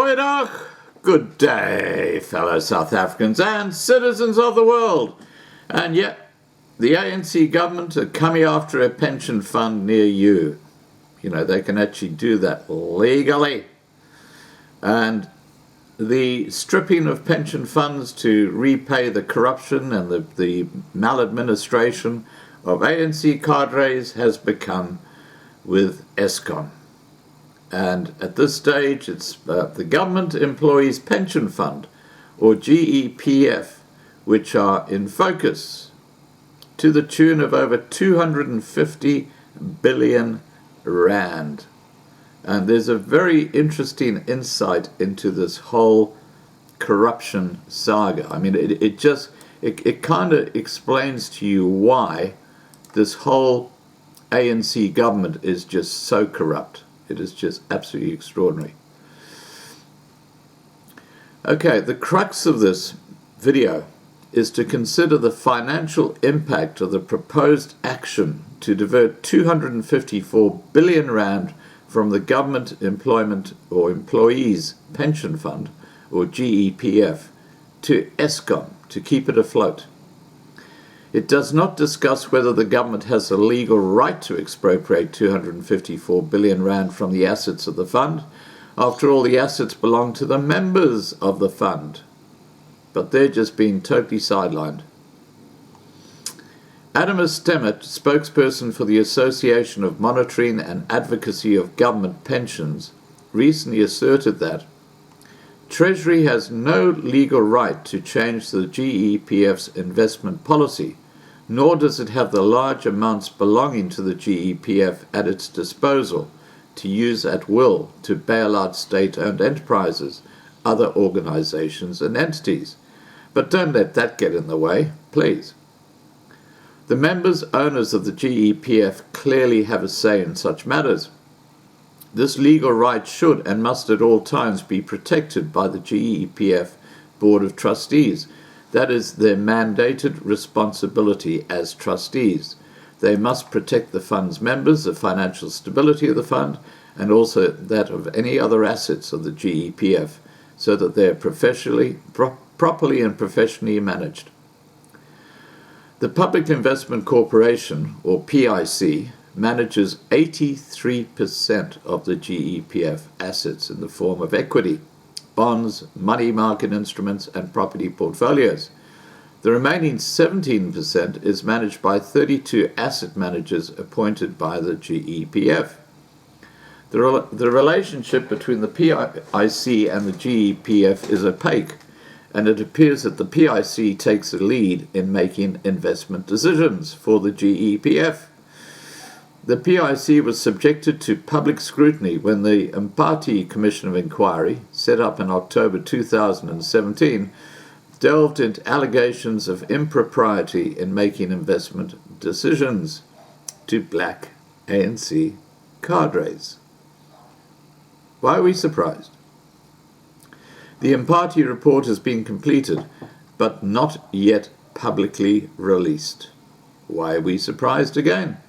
Goeiedag, good day, fellow South Africans and citizens of the world. And yet, the ANC government are coming after a pension fund near you. You know, they can actually do that legally. And the stripping of pension funds to repay the corruption and the maladministration of ANC cadres has begun with Eskom. And at this stage, it's the Government Employees Pension Fund, or GEPF, which are in focus to the tune of over 250 billion rand. And there's a very interesting insight into this whole corruption saga. I mean, it kind of explains to you why this whole ANC government is just so corrupt. It is just absolutely extraordinary. Okay, the crux of this video is to consider the financial impact of the proposed action to divert 254 billion rand from the Government Employment or Employees Pension Fund, or GEPF, to Eskom to keep it afloat. It does not discuss whether the government has a legal right to expropriate 254 billion rand from the assets of the fund. After all, the assets belong to the members of the fund. But they're just being totally sidelined. Adam Stemmet, spokesperson for the Association of Monitoring and Advocacy of Government Pensions, recently asserted that Treasury has no legal right to change the GEPF's investment policy, nor does it have the large amounts belonging to the GEPF at its disposal to use at will to bail out state-owned enterprises, other organizations and entities. But don't let that get in the way, please. The members owners of the GEPF clearly have a say in such matters. This legal right should and must at all times be protected by the GEPF Board of Trustees. That is their mandated responsibility as trustees. They must protect the fund's members, the financial stability of the fund, and also that of any other assets of the GEPF, so that they are properly and professionally managed. The Public Investment Corporation, or PIC, manages 83% of the GEPF assets in the form of equity, bonds, money market instruments, and property portfolios. The remaining 17% is managed by 32 asset managers appointed by the GEPF. The relationship between the PIC and the GEPF is opaque, and it appears that the PIC takes the lead in making investment decisions for the GEPF. The PIC was subjected to public scrutiny when the Mpati Commission of Inquiry, set up in October 2017, delved into allegations of impropriety in making investment decisions to black ANC cadres. Why are we surprised? The Mpati report has been completed, but not yet publicly released. Why are we surprised again?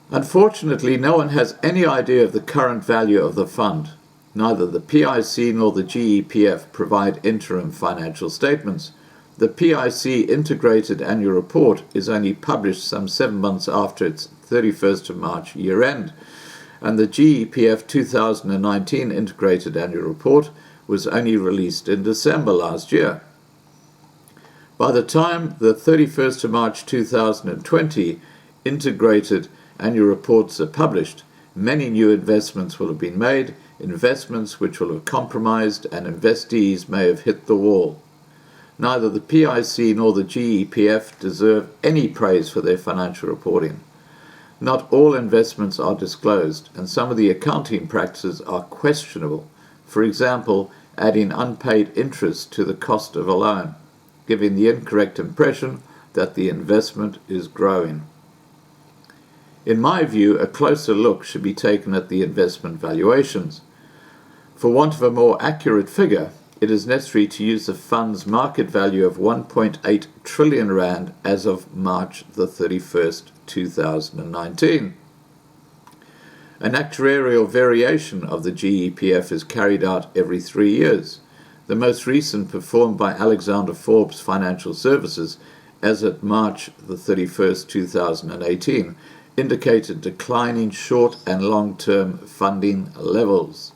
Unfortunately, no one has any idea of the current value of the fund. Neither the PIC nor the GEPF provide interim financial statements. The PIC Integrated Annual Report is only published some 7 months after its 31st of March year-end, and the GEPF 2019 Integrated Annual Report was only released in December last year. By the time the 31st of March 2020 Integrated Annual Reports are published, many new investments will have been made, investments which will have compromised, and investees may have hit the wall. Neither the PIC nor the GEPF deserve any praise for their financial reporting. Not all investments are disclosed, and some of the accounting practices are questionable. For example, adding unpaid interest to the cost of a loan, giving the incorrect impression that the investment is growing. In my view, a closer look should be taken at the investment valuations. For want of a more accurate figure, it is necessary to use the fund's market value of 1.8 trillion rand as of March the 31st, 2019. An actuarial variation of the GEPF is carried out every 3 years. The most recent, performed by Alexander Forbes Financial Services as at March the 31st, 2018, indicated declining short and long-term funding levels.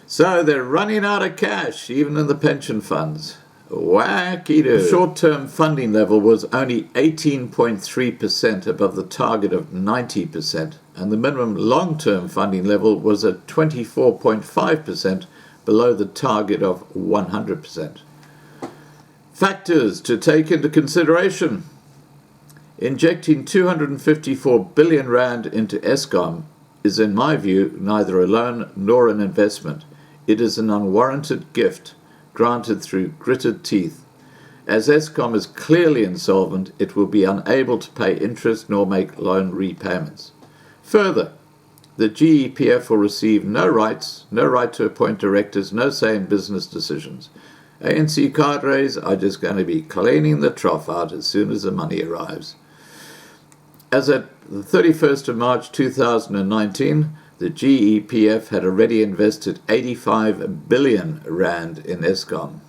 So they're running out of cash, even in the pension funds. Wacky-doo. The short-term funding level was only 18.3% above the target of 90%, and the minimum long-term funding level was at 24.5% below the target of 100%. Factors to take into consideration. Injecting 254 billion rand into Eskom is, in my view, neither a loan nor an investment. It is an unwarranted gift granted through gritted teeth. As Eskom is clearly insolvent, it will be unable to pay interest nor make loan repayments. Further, the GEPF will receive no right to appoint directors, no say in business decisions. ANC cadres are just going to be cleaning the trough out as soon as the money arrives. As at the 31st of March 2019, the GEPF had already invested 85 billion rand in Eskom.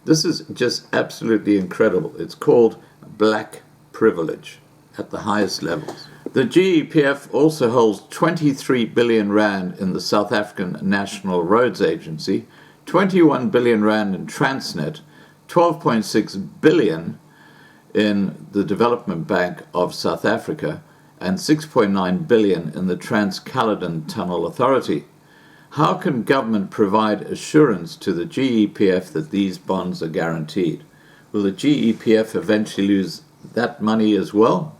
This is just absolutely incredible. It's called black privilege at the highest levels. The GEPF also holds 23 billion rand in the South African National Roads Agency, 21 billion rand in Transnet, 12.6 billion in the Development Bank of South Africa, and 6.9 billion in the Trans-Caledon Tunnel Authority. How can government provide assurance to the GEPF that these bonds are guaranteed? Will the GEPF eventually lose that money as well?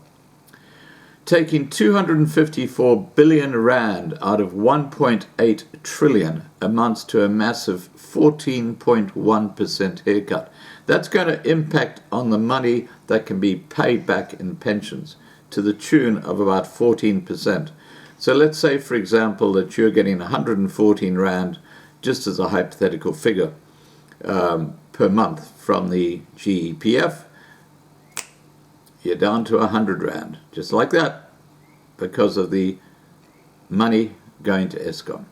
Taking 254 billion rand out of 1.8 trillion amounts to a massive 14.1% haircut. That's going to impact on the money that can be paid back in pensions to the tune of about 14%. So let's say, for example, that you're getting 114 rand, just as a hypothetical figure, per month from the GEPF. You're down to 100 rand, just like that, because of the money going to Eskom.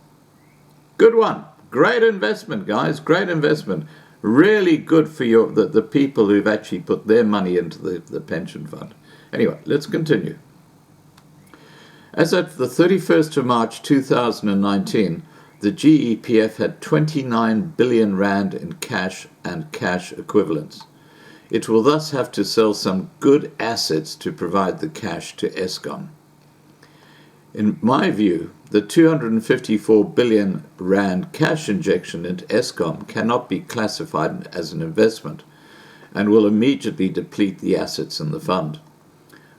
Good one. Great investment, guys. Great investment. Really good for the people who've actually put their money into the pension fund. Anyway, let's continue. As at the 31st of March 2019, the GEPF had 29 billion rand in cash and cash equivalents. It will thus have to sell some good assets to provide the cash to Eskom. In my view, the 254 billion rand cash injection into Eskom cannot be classified as an investment and will immediately deplete the assets in the fund.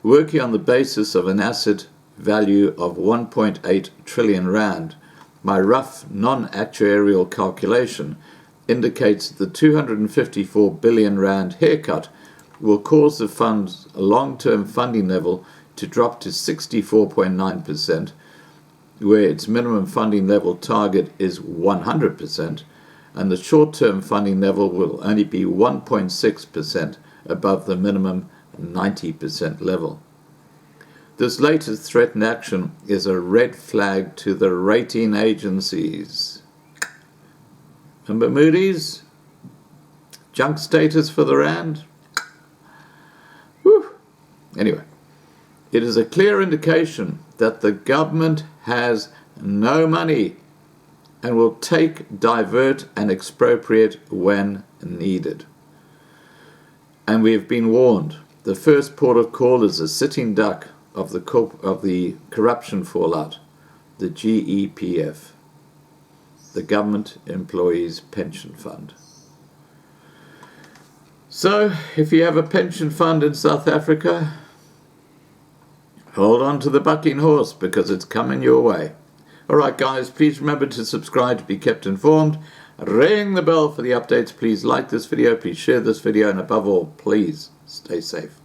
Working on the basis of an asset value of 1.8 trillion rand, my rough non-actuarial calculation indicates that the 254 billion rand haircut will cause the fund's long-term funding level to drop to 64.9%, where its minimum funding level target is 100%, and the short-term funding level will only be 1.6% above the minimum 90% level. This latest threatened action is a red flag to the rating agencies. Remember Moody's? Junk status for the rand? Whew. Anyway, it is a clear indication that the government has no money and will take, divert and expropriate when needed. And we have been warned. The first port of call is a sitting duck of the corruption fallout, the GEPF, the Government Employees Pension Fund. So, if you have a pension fund in South Africa, hold on to the bucking horse because it's coming your way. Alright guys, please remember to subscribe to be kept informed. Ring the bell for the updates. Please like this video, please share this video, and above all, please stay safe.